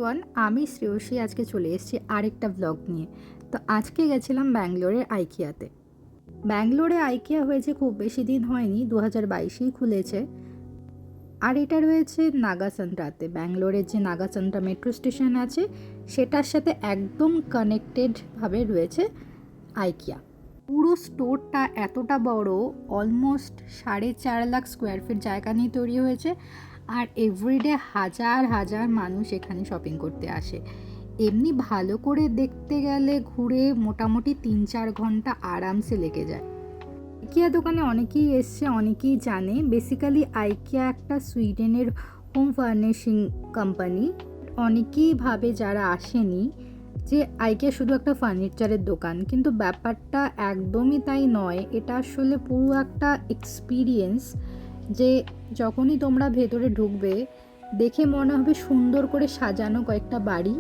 Everyone, আমি শ্রেয়সী আজকে চলে এসেছি আরেকটা ব্লগ নিয়ে। তো আজকে গেছিলাম ব্যাঙ্গালোরের আইকিয়াতে। ব্যাঙ্গালোরে আইকিয়া হয়েছে খুব বেশি দিন হয়নি, 2022-এই খুলেছে। আর এটা রয়েছে নাগাসান্ড্রাতে। ব্যাঙ্গালোরের যে নাগাসান্ড্রা মেট্রো স্টেশন আছে সেটার সাথে একদম কানেক্টেডভাবে রয়েছে আইকিয়া। পুরো স্টোরটা এতটা বড়, অলমোস্ট 4.5 লাখ স্কোয়ার ফিট জায়গা নিয়ে তৈরি হয়েছে। আর এভরিডে হাজার হাজার মানুষ এখানে শপিং করতে আসে। এমনি ভালো করে দেখতে গেলে ঘুরে মোটামুটি 3-4 ঘন্টা আরামসে লেগে যায়। আইকিয়া দোকানে অনেকেই এসছে, অনেকেই জানে। বেসিক্যালি আইকিয়া একটা সুইডেনের হোম ফার্নিশিং কোম্পানি। অনেকেই ভাবে যারা আসেনি যে আইকিয়া শুধু একটা ফার্নিচারের দোকান, কিন্তু ব্যাপারটা একদমই তাই নয়। এটা আসলে পুরো একটা এক্সপিরিয়েন্স, যে যখনই তোমরা ভেতরে ঢুকবে দেখে মনে হবে সুন্দর করে সাজানো কয়েকটা বাড়ি।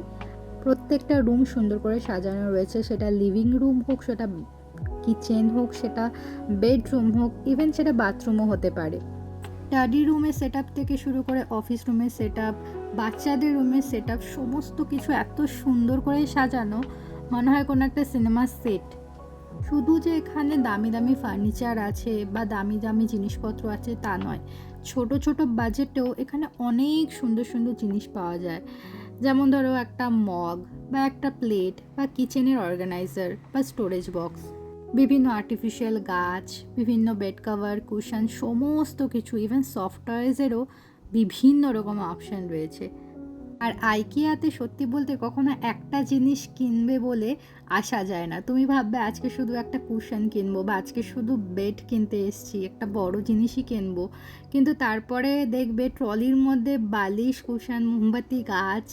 প্রত্যেকটা রুম সুন্দর করে সাজানো রয়েছে, সেটা লিভিং রুম হোক, সেটা কিচেন হোক, সেটা বেডরুম হোক, ইভেন সেটা বাথরুমও হতে পারে। স্টাডি রুমের সেট আপ থেকে শুরু করে অফিস রুমের সেট আপ, বাচ্চাদের রুমের সেট আপ, সমস্ত কিছু এত সুন্দর করে সাজানো মনে হয় কোনো একটা সিনেমার সেট। শুধু যে এখানে দামি দামি ফার্নিচার আছে বা দামি দামি জিনিসপত্র আছে তা নয়, ছোট ছোট বাজেটেও এখানে অনেক সুন্দর সুন্দর জিনিস পাওয়া যায়। যেমন ধরো একটা মগ বা একটা প্লেট বা কিচেনের অর্গানাইজার বা স্টোরেজ বক্স, বিভিন্ন আর্টিফিশিয়াল গাছ, বিভিন্ন বেড কভার, কুশন, সমস্ত কিছু, ইভেন সফট টয়েজেরও বিভিন্ন রকম অপশান রয়েছে। আর আইকিয়াতে সত্যি বলতে কখনো একটা জিনিস কিনবে বলে আসা যায় না। তুমি ভাববে আজকে শুধু একটা কুশন কিনবো বা আজকে শুধু বেড কিনতে এসছি, একটা বড় জিনিসই কিনবো, কিন্তু তারপরে দেখবে ট্রলির মধ্যে বালিশ, কুশন, মোমবাতি, গাছ,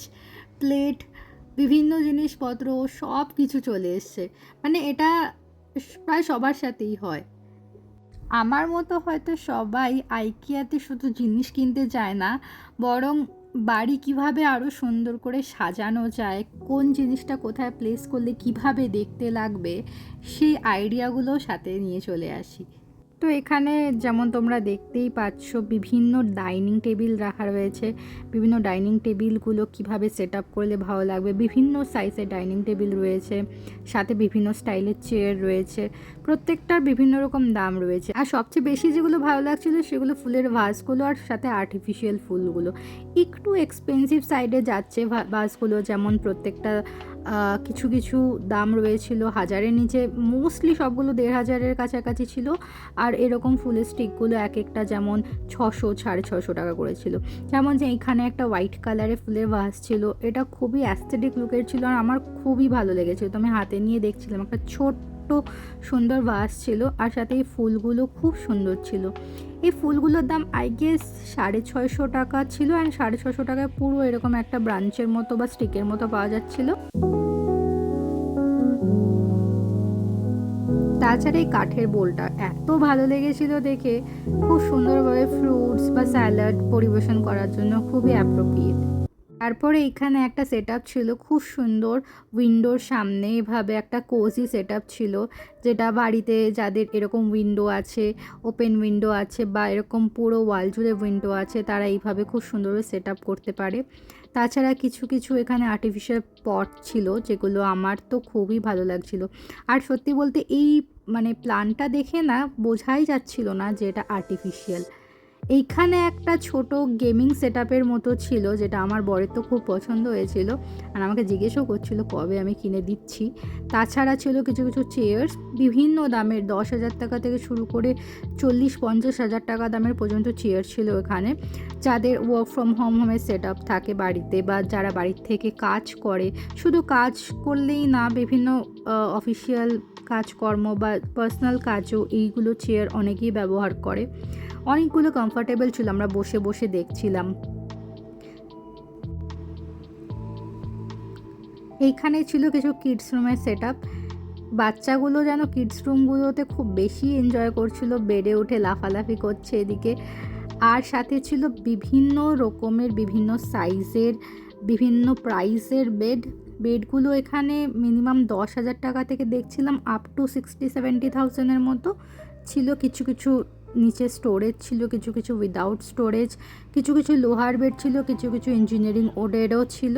প্লেট, বিভিন্ন জিনিসপত্র সব কিছু চলে এসছে। মানে এটা প্রায় সবার সাথেই হয়। আমার মতো হয়তো সবাই আইকিয়াতে শুধু জিনিস কিনতে যায় না, বরং বাড়ি কিভাবে আরও সুন্দর করে সাজানো যায়, কোন জিনিসটা কোথায় প্লেস করলে কিভাবে দেখতে লাগবে, সেই আইডিয়াগুলোও সাথে নিয়ে চলে আসি। তো এখানে যেমন তোমরা দেখতেই পাচ্ছ বিভিন্ন ডাইনিং টেবিল রাখা রয়েছে। বিভিন্ন ডাইনিং টেবিলগুলো কিভাবে সেট আপ করলে ভালো লাগবে, বিভিন্ন সাইজের ডাইনিং টেবিল রয়েছে, সাথে বিভিন্ন স্টাইলের চেয়ার রয়েছে, প্রত্যেকটার বিভিন্ন রকম দাম রয়েছে। আর সবচেয়ে বেশি যেগুলো ভালো লাগছিলো সেগুলো ফুলের ভাসগুলো, আর সাথে আর্টিফিশিয়াল ফুলগুলো। একটু এক্সপেন্সিভ সাইডে যাচ্ছে ভাসগুলো, যেমন প্রত্যেকটা কিছু কিছু দাম রয়েছিল 1000-এর নিচে, মোস্টলি সবগুলো 1500-এর কাছাকাছি ছিল। আর এরকম ফুলের স্টিকগুলো এক একটা যেমন 600-650 টাকা করেছিল। যেমন যে এখানে একটা হোয়াইট কালারের ফুলের ভাস ছিল, এটা খুবই অ্যাস্থেটিক লুকের ছিল আর আমার খুবই ভালো লেগেছিল। তো আমি হাতে নিয়ে দেখছিলাম, একটা ছোট্ট সুন্দর ভাস ছিল আর সাথে এই ফুলগুলো খুব সুন্দর ছিল। এই ফুলগুলোর দাম আই গেস 650 টাকা ছিল, আর 650 টাকায় পুরো এরকম একটা ব্রাঞ্চের মতো বা স্টিকের মতো পাওয়া যাচ্ছিল। তাছাড়া এই কাঠের বোলটা এত ভালো লেগেছিল দেখে, খুব সুন্দরভাবে ফ্রুটস বা স্যালাড পরিবেশন করার জন্য খুবই অ্যাপ্রোপ্রিয়েট। তারপরে এখানে একটা সেট আপ ছিল খুব সুন্দর, উইন্ডোর সামনে এভাবে একটা কোজি সেট আপ ছিল, যেটা বাড়িতে যাদের এরকম উইন্ডো আছে, ওপেন উইন্ডো আছে বা এরকম পুরো ওয়াল জুড়ে উইন্ডো আছে, তারা এইভাবে খুব সুন্দরভাবে সেট আপ করতে পারে। তাছাড়া কিছু কিছু এখানে আর্টিফিশিয়াল পট ছিল, যেগুলো আমার তো খুবই ভালো লাগছিল। আর সত্যি বলতে এই মানে প্ল্যানটা দেখে না বোঝাই যাচ্ছিল না যে এটা আর্টিফিশিয়াল। এইখানে একটা ছোট গেমিং সেট আপের মতো ছিল, যেটা আমার বরের তো খুব পছন্দ হয়েছিল আর আমাকে জিজ্ঞেসও করছিল কবে আমি কিনে দিচ্ছি। তাছাড়া ছিল কিছু কিছু চেয়ার্স বিভিন্ন দামের, 10,000 টাকা থেকে শুরু করে 40-50 হাজার টাকা দামের পর্যন্ত চেয়ার ছিল এখানে। যাদের ওয়ার্ক ফ্রম হোমের সেট আপ থাকে বাড়িতে, বা যারা বাড়ির থেকে কাজ করে, শুধু কাজ করলেই না, বিভিন্ন অফিসিয়াল কাজকর্ম বা পার্সোনাল কাজও এইগুলো চেয়ার অনেকেই ব্যবহার করে। অনেকগুলো কমফোর্টেবল ছিল, আমরা বসে বসে দেখছিলাম। এইখানে ছিল কিছু কিডস রুমের সেট আপ। বাচ্চাগুলো যেন কিডস রুমগুলোতে খুব বেশি এনজয় করছিল, বেডে উঠে লাফালাফি করছে এদিকে। আর সাথে ছিল বিভিন্ন রকমের, বিভিন্ন সাইজের, বিভিন্ন প্রাইসের বেডগুলো এখানে মিনিমাম 10,000 টাকা থেকে দেখছিলাম আপ টু 60-70 থাউজেন্ডের মতো ছিল। কিছু কিছু নিচে স্টোরেজ ছিল, কিছু কিছু উইদাউট স্টোরেজ, কিছু কিছু লোহার বেড ছিল, কিছু কিছু ইঞ্জিনিয়ারিং ওডেরও ছিল।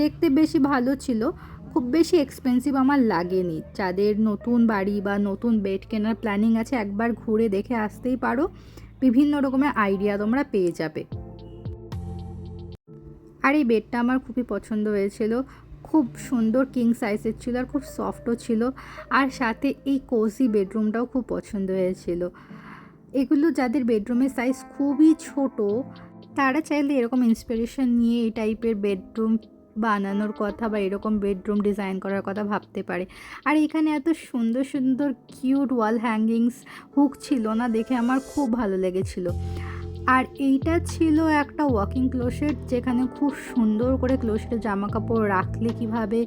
দেখতে বেশি ভালো ছিল, খুব বেশি এক্সপেন্সিভ আমার লাগেনি। যাদের নতুন বাড়ি বা নতুন বেড কেনার প্ল্যানিং আছে একবার ঘুরে দেখে আসতেই পারো, বিভিন্ন রকমের আইডিয়া তোমরা পেয়ে যাবে। আর এই বেডটা আমার খুবই পছন্দ হয়েছিল, খুব সুন্দর কিং সাইজের ছিল আর খুব সফটও ছিল। আর সাথে এই কোজি বেডরুমটাও খুব পছন্দ হয়েছিল। এগুলো যাদের বেডরুমের সাইজ খুবই ছোট, তারা চাইলে এরকম ইন্সপিরেশন নিয়ে এই টাইপের বেডরুম বানানোর কথা বা এরকম বেডরুম ডিজাইন করার কথা ভাবতে পারে। আর এখানে এত সুন্দর সুন্দর কিউট ওয়াল হ্যাঙ্গিংস হুক ছিল না, দেখে আমার খুব ভালো লেগেছিলো। আর এইটা ছিল একটা ওয়াকিং ক্লোশেট, যেখানে খুব সুন্দর করে ক্লোশেটের জামা কাপড় রাখলে কীভাবে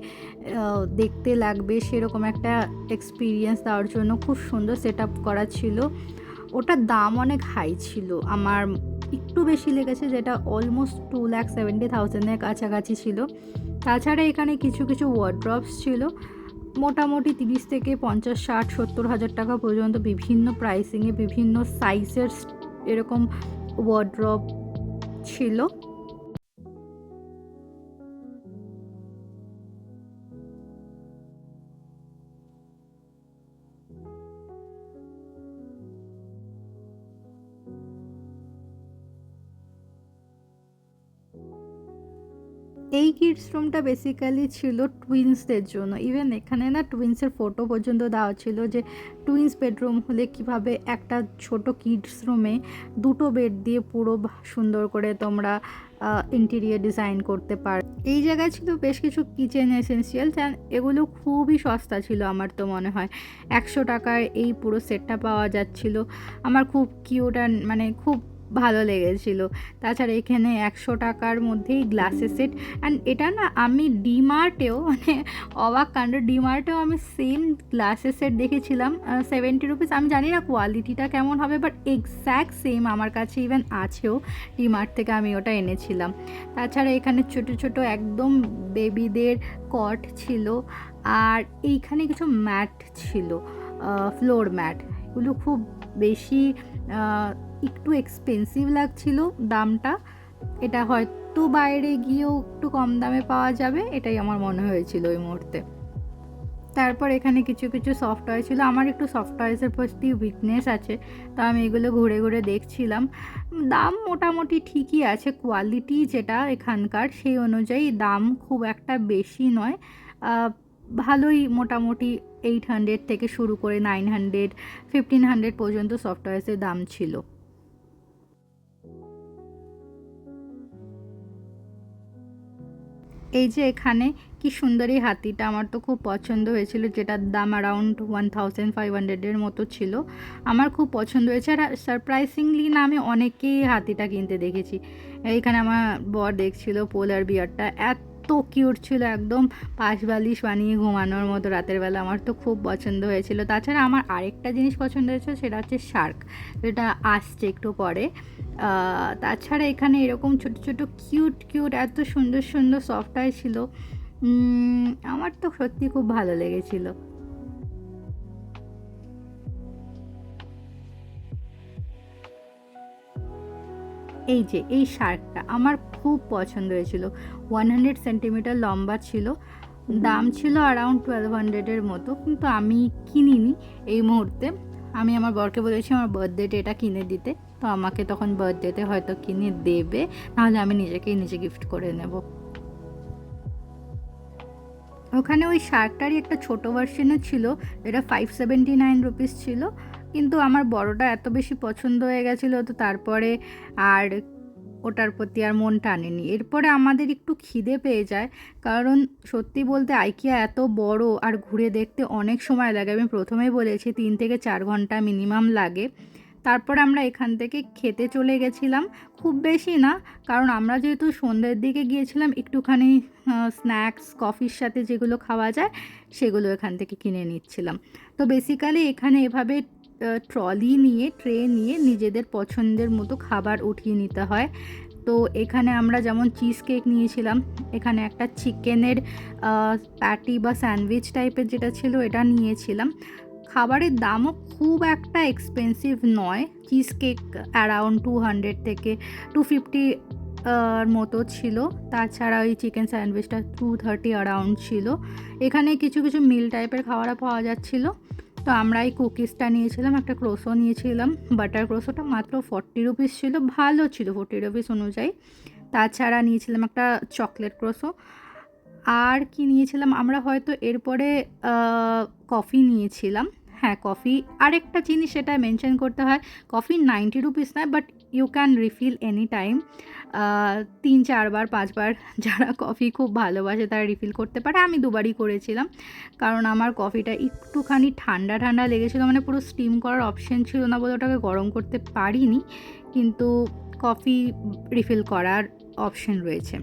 দেখতে লাগবে সেরকম একটা এক্সপিরিয়েন্স দেওয়ার জন্য খুব সুন্দর সেট আপ করা ছিল। ওটার দাম অনেক হাই ছিল, আমার একটু বেশি লেগেছে, যেটা অলমোস্ট 2,70,000-এর কাছাকাছি ছিল। তাছাড়া এখানে কিছু কিছু ওয়ার্ড্রপস ছিল, মোটামুটি 30 থেকে 50, 60, 70 হাজার টাকা পর্যন্ত বিভিন্ন প্রাইসিংয়ে বিভিন্ন সাইজের এরকম ওয়ার্ড্রপ ছিল। এই কিডস রুমটা বেসিক্যালি ছিল টুইন্সদের জন্য। ইভেন এখানে না টুইন্সের ফটো পর্যন্ত দেওয়া ছিল, যে টুইন্স বেডরুম হলে কিভাবে একটা ছোট কিডস রুমে দুটো বেড দিয়ে পুরো সুন্দর করে তোমরা ইন্টেরিয়ার ডিজাইন করতে পারো। এই জায়গায় ছিল বেশ কিছু কিচেন এসেন্সিয়ালস, অ্যান্ড এগুলো খুবই সস্তা ছিল। আমার তো মনে হয় 100 টাকায় এই পুরো সেটটা পাওয়া যাচ্ছিল। আমার খুব কিউট অ্যান্ড মানে খুব ভালো লেগেছিলো। তাছাড়া এখানে 100 টাকার মধ্যেই গ্লাসের সেট, অ্যান্ড এটা না আমি ডিমার্টেও মানে অবাক কাণ্ড, ডিমার্টেও আমি সেম গ্লাসের সেট দেখেছিলাম 70 রুপিস। আমি জানি না কোয়ালিটিটা কেমন হবে, বাট এক্স্যাক্ট সেম আমার কাছে ইভেন আছেও, ডিমার্ট থেকে আমি ওটা এনেছিলাম। তাছাড়া এখানে ছোট ছোট একদম বেবিদের কট ছিল, আর এইখানে কিছু ম্যাট ছিল, ফ্লোর ম্যাট। এগুলো খুব বেশি একটু এক্সপেন্সিভ লাগছিল দামটা, এটা হয়তো বাইরে গিয়েও একটু কম দামে পাওয়া যাবে, এটাই আমার মনে হয়েছিল ওই মুহূর্তে। তারপর এখানে কিছু কিছু সফট টয় ছিল, আমার একটু সফট টয়েসের প্রতি উইকনেস আছে, তো আমি এগুলো ঘুরে ঘুরে দেখছিলাম। দাম মোটামুটি ঠিকই আছে, কোয়ালিটি যেটা এখানকার সেই অনুযায়ী দাম খুব একটা বেশি নয়, ভালোই মোটামুটি 800 থেকে শুরু করে 900, 1500 পর্যন্ত সফট টয়েসের দাম ছিল। এই যে এখানে কি সুন্দর এই হাতিটা, আমার তো খুব পছন্দ হয়েছিল, যেটার দাম অ্যারাউন্ড 1500-এর মতো ছিল। আমার খুব পছন্দ হয়েছে, আর সারপ্রাইজিংলি না আমি অনেকেই হাতিটা কিনতে দেখেছি। এইখানে আমার বর দেখছিল পোলার বিয়ারটা, এত কিউট ছিল, একদম পাশ বালিশ বানিয়ে ঘুমানোর মতো রাতের বেলা। আমার তো খুব পছন্দ হয়েছিল। তাছাড়া আমার আরেকটা জিনিস পছন্দ হয়েছে, সেটা হচ্ছে শার্ক, যেটা আসছে একটু পরে। তাছাড়া এখানে এরকম ছোট ছোট কিউট কিউট এত সুন্দর সুন্দর সফট টয় ছিল, আমার তো সত্যি খুব ভালো লেগেছিল। এই যে এই শার্কটা আমার খুব পছন্দ হয়েছিল, 100 সেন্টিমিটার লম্বা ছিল, দাম ছিল অ্যারাউন্ড 1200-এর মতো, কিন্তু আমি কিনিনি এই মুহূর্তে। আমি আমার বরকে বলেছি আমার বার্থডেতে এটা কিনে দিতে, তো আমাকে তখন বার্থডেতে হয়তো কিনে দেবে, নাহলে আমি নিজেকেই নিজে গিফট করে নেব। ওখানে ওই শার্কটারই একটা ছোটো ভার্সনও ছিল, যেটা 579 রুপিস ছিল, কিন্তু আমার বড়টা এত বেশি পছন্দ হয়ে গেছিলো, তো তারপরে আর ওটার প্রতি আর মন টানেনি। এরপরে আমাদের একটু খিদে পেয়ে যায়, কারণ সত্যি বলতে আইকিয়া এত বড় আর ঘুরে দেখতে অনেক সময় লাগে। আমি প্রথমেই বলেছি 3 থেকে 4 ঘন্টা মিনিমাম লাগে। তারপর আমরা এখান থেকে খেতে চলে গেছিলাম, খুব বেশি না, কারণ আমরা যেহেতু সন্ধ্যের দিকে গিয়েছিলাম, একটুখানি স্ন্যাক্স কফির সাথে যেগুলো খাওয়া যায় সেগুলো এখান থেকে কিনে নিচ্ছিলাম। তো বেসিক্যালি এখানে এভাবে ট্রলি নিয়ে ট্রে নিয়ে নিজেদের পছন্দের মতো খাবার উঠিয়ে নিতে হয়। তো এখানে আমরা যেমন চিজ কেক নিয়েছিলাম, এখানে একটা চিকেনের প্যাটি বা স্যান্ডউইচ টাইপের যেটা ছিল এটা নিয়েছিলাম। খাবারের দামও খুব একটা এক্সপেন্সিভ নয়। চিজ কেক অ্যারাউন্ড 200 থেকে 250 মতো ছিল। তাছাড়া ওই চিকেন স্যান্ডউইচটা 230 অ্যারাউন্ড ছিল। এখানে কিছু কিছু মিল টাইপের খাবারও পাওয়া যাচ্ছিলো। তো আমরা এই কুকিজটা নিয়েছিলাম, একটা ক্রোসো নিয়েছিলাম। বাটার ক্রোসোটা মাত্র 40 রুপিস ছিল, ভালো ছিল 40 রুপিস অনুযায়ী। তাছাড়া নিয়েছিলাম একটা চকলেট ক্রোসো। আর কি নিয়েছিলাম আমরা, হয়তো এরপরে কফি নিয়েছিলাম। হ্যাঁ, কফি। আরেকটা জিনিস সেটা মেনশন করতে হয়, কফি 90 রুপিস নয়, but you can refill any time. 3-4 বার 5 বার যারা কফি খুব ভালোবাসে তারা রিফিল করতে পারে। আমি 2বারই করেছিলাম, কারণ আমার কফিটা একটুখানি ঠান্ডা ঠান্ডা লেগেছিলো, মানে পুরো স্টিম করার অপশন ছিল না বলে ওটাকে গরম করতে পারিনি, কিন্তু কফি রিফিল করার অপশন রয়েছে।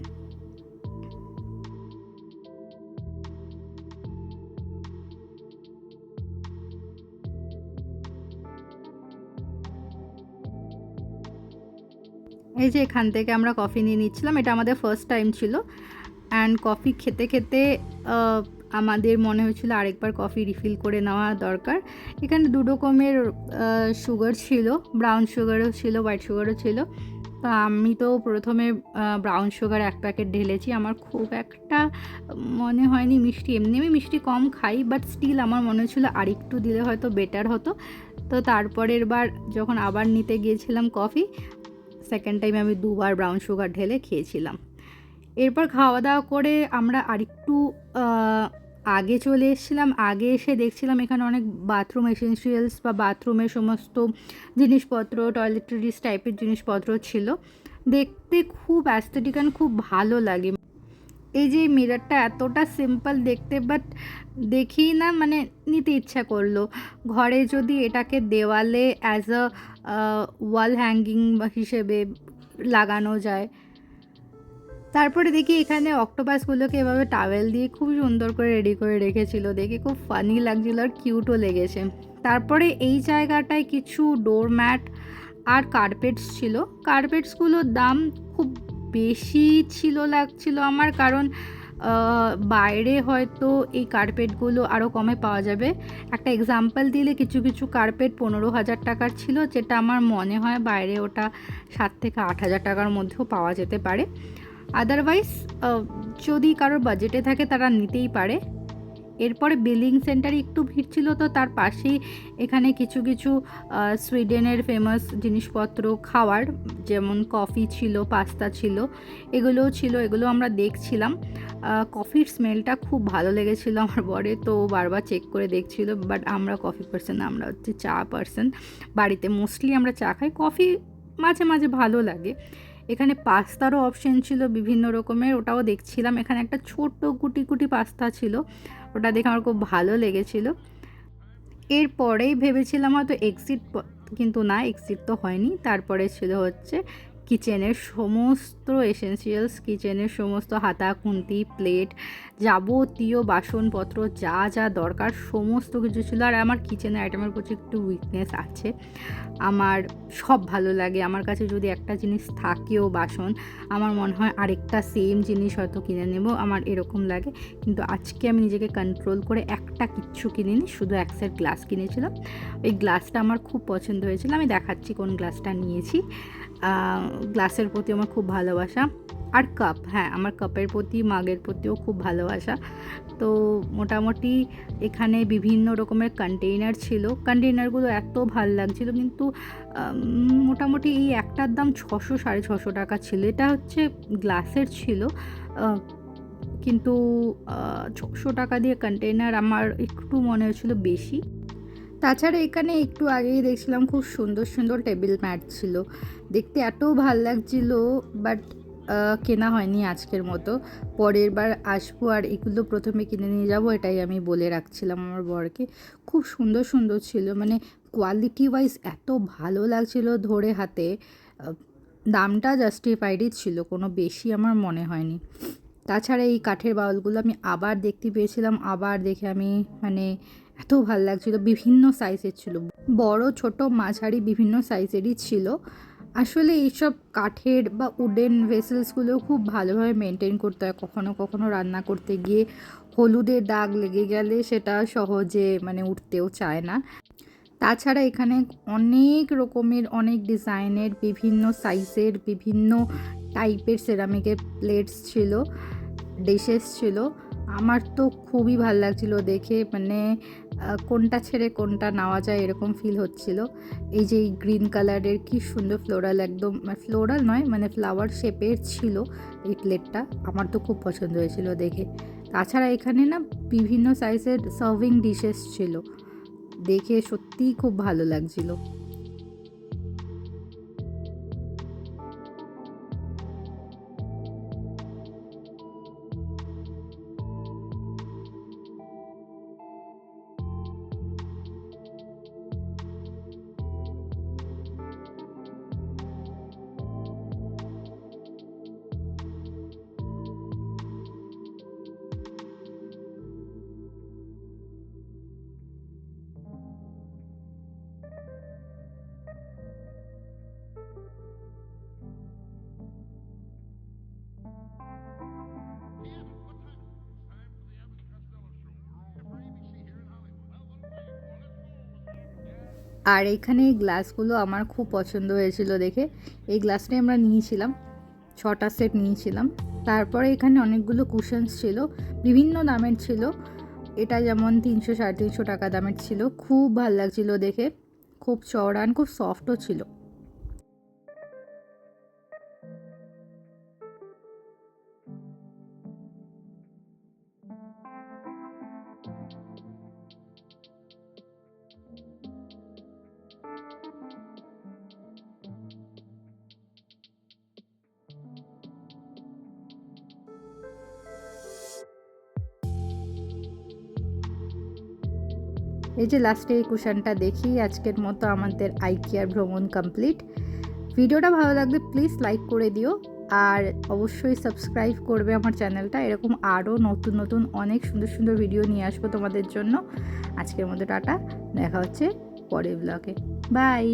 এই যে এখান থেকে আমরা কফি নিয়ে নিচ্ছিলাম, এটা আমাদের ফার্স্ট টাইম ছিল। অ্যান্ড কফি খেতে খেতে আমাদের মনে হয়েছিল আরেকবার কফি রিফিল করে নেওয়া দরকার। এখানে 2 রকমের সুগার ছিল, ব্রাউন সুগারও ছিল, হোয়াইট সুগারও ছিল। তো আমি তো প্রথমে ব্রাউন সুগার 1 প্যাকেট ঢেলেছি। আমার খুব একটা মনে হয়নি মিষ্টি, এমনি আমি মিষ্টি কম খাই, বাট স্টিল আমার মনে হচ্ছিল আরেকটু দিলে হয়তো বেটার হতো। তো তারপরের বার যখন আবার নিতে গিয়েছিলাম কফি, সেকেন্ড টাইম আমি 2বার ব্রাউন সুগার ঢেলে খেয়েছিলাম। এরপর খাওয়া দাওয়া করে আমরা আরেকটু আগে চলে এসেছিলাম। আগে এসে দেখছিলাম এখানে অনেক বাথরুম এসেন্সিয়ালস বা বাথরুমের সমস্ত জিনিসপত্র, টয়লেট্রিজ টাইপের জিনিসপত্র ছিল। দেখতে খুব অ্যাস্থেটিক অ্যান্ড খুব ভালো লাগে। এই যে মিররটা এতটা সিম্পল দেখতে, বাট দেখেই না মানে নিতে ইচ্ছা করলো। ঘরে যদি এটাকে দেওয়ালে অ্যাজ আ ওয়াল হ্যাঙ্গিং হিসেবে লাগানো যায়। তারপরে দেখি এখানে অক্টোপাসগুলোকে এভাবে টাওয়েল দিয়ে খুব সুন্দর করে রেডি করে রেখেছিল, দেখে খুব ফানি লাগছিলো আর কিউটও লেগেছে। তারপরে এই জায়গাটায় কিছু ডোরম্যাট আর কার্পেটস ছিল। কার্পেটসগুলোর দাম খুব বেশি ছিল লাগছিল আমার, কারণ বাইরে হয়তো এই কার্পেটগুলো আরও কমে পাওয়া যাবে। একটা এক্সাম্পল দিলে, কিছু কিছু কার্পেট 15,000 টাকার ছিল, যেটা আমার মনে হয় বাইরে ওটা 7 থেকে 8,000 টাকার মধ্যেও পাওয়া যেতে পারে। আদারওয়াইজ যদি কারোর বাজেটে থাকে তারা নিতেই পারে। এরপরে বিলিং সেন্টারে একটু ভিড় ছিল, তো তার পাশেই এখানে কিছু কিছু সুইডেনের ফেমাস জিনিসপত্র খাওয়ার, যেমন কফি ছিল, পাস্তা ছিল, এগুলোও ছিল, এগুলো আমরা দেখছিলাম। কফির স্মেলটা খুব ভালো লেগেছিলো আমার বরে, তো বারবার চেক করে দেখছিল। বাট আমরা কফি পার্সন, আমরা হচ্ছে চা পার্সন। বাড়িতে মোস্টলি আমরা চা খাই, কফি মাঝে মাঝে ভালো লাগে। এখানে পাস্তারও অপশন ছিল বিভিন্ন রকমের, ওটাও দেখছিলাম। এখানে একটা ছোট্ট কুটি কুটি পাস্তা ছিল, ওটা দেখে আমার খুব ভালো লেগেছিল। এরপরেই ভেবেছিলাম হয়তো এক্সিট, কিন্তু না, এক্সিট তো হয়নি। তারপরে ছিল হচ্ছে কিচেনের সমস্ত এসেন্সিয়ালস, কিচেনের সমস্ত হাতা, খুন্তি, প্লেট, যাবতীয় বাসনপত্র যা যা দরকার সমস্ত কিছু ছিল। আর আমার কিচেনের আইটেমের প্রতি একটু উইকনেস আছে, আমার সব ভালো লাগে। আমার কাছে যদি একটা জিনিস থাকেও বাসন, আমার মনে হয় আরেকটা সেম জিনিস হয়তো কিনে নেব, আমার এরকম লাগে। কিন্তু আজকে আমি নিজেকে কন্ট্রোল করে একটা কিচ্ছু কিনিনি, শুধু এক সেট গ্লাস কিনেছিলাম। ওই গ্লাসটা আমার খুব পছন্দ হয়েছিল, আমি দেখাচ্ছি কোন গ্লাসটা নিয়েছি। গ্লাসের প্রতি আমার খুব ভালোবাসা। আর কাপ, হ্যাঁ, আমার কাপের প্রতি, মাগের প্রতিও খুব ভালোবাসা। তো মোটামুটি এখানে বিভিন্ন রকমের কন্টেইনার ছিল, কন্টেইনারগুলো এত ভালো লাগছিলো, কিন্তু মোটামুটি এই একটার দাম 600-650 টাকা ছিল। এটা হচ্ছে গ্লাসের ছিল, কিন্তু 600 টাকা দিয়ে কন্টেইনার আমার একটু মনে হচ্ছিলো বেশি। তাছাড়া এখানে একটু আগেই দেখছিলাম খুব সুন্দর সুন্দর টেবিল ম্যাট ছিল, দেখতে এত ভাল লাগছিল। বাট কেনা হয়নি আজকের মতো, পরের বার আসবো আর এগুলো প্রথমে কিনে নিয়ে যাব, এটাই আমি বলে রাখছিলাম আমার বরকে। খুব সুন্দর সুন্দর ছিল, মানে কোয়ালিটি ওয়াইজ এত ভালো লাগছিল ধরে হাতে। দামটা জাস্টিফাইডই ছিল, কোনো বেশি আমার মনে হয়নি। তাছাড়া এই কাঠের বাউলগুলো আমি আবার দেখতে পেয়েছিলাম, আবার দেখে আমি মানে এত ভালো লাগছিল। বিভিন্ন সাইজের ছিল, বড় ছোট মাঝারি বিভিন্ন সাইজেরই ছিল। আসলে এইসব কাঠের বা উডেন ভেসেলসগুলো খুব ভালোভাবে মেনটেন করতে হয়। কখনো কখনো রান্না করতে গিয়ে হলুদের দাগ লেগে গেলে সেটা সহজে মানে উঠতেও চায় না। তাছাড়া এখানে অনেক রকমের, অনেক ডিজাইনের, বিভিন্ন সাইজের, বিভিন্ন টাইপের সেরামিকের প্লেটস ছিল, ডিশেস ছিল। আমার তো খুবই ভাল লাগছিল দেখে, মানে কোনটা ছেড়ে কোনটা নেওয়া যায় এরকম ফিল হচ্ছিল। এই যে এই গ্রিন কালারের কি সুন্দর ফ্লোরাল, একদম ফ্লোরাল নয় মানে ফ্লাওয়ার শেপের ছিল এই প্লেটটা, আমার তো খুব পছন্দ হয়েছিল দেখে। তাছাড়া এখানে না বিভিন্ন সাইজের সার্ভিং ডিশেস ছিল, দেখে সত্যিই খুব ভালো লাগছিল। আর এখানে এই গ্লাসগুলো আমার খুব পছন্দ হয়েছিল দেখে। এই গ্লাসটাই আমরা নিয়েছিলাম, 6টা সেট নিয়েছিলাম। তারপরে এখানে অনেকগুলো কুশনস ছিল, বিভিন্ন দামের ছিল। এটা যেমন 300-350 টাকা দামের ছিল, খুব ভাল লাগছিল দেখে, খুব চওড়া, খুব সফটও ছিল। এই যে লাস্টে এই কুশনটা দেখি, আজকের মতো আমাদের আইকিয়ার ভ্রমণ কমপ্লিট। ভিডিওটা ভালো লাগলে প্লিজ লাইক করে দিও, আর অবশ্যই সাবস্ক্রাইব করবে আমার চ্যানেলটা। এরকম আরও নতুন নতুন অনেক সুন্দর সুন্দর ভিডিও নিয়ে আসবো তোমাদের জন্য। আজকের মতো টাটা, দেখা হচ্ছে পরের ব্লগে, বাই।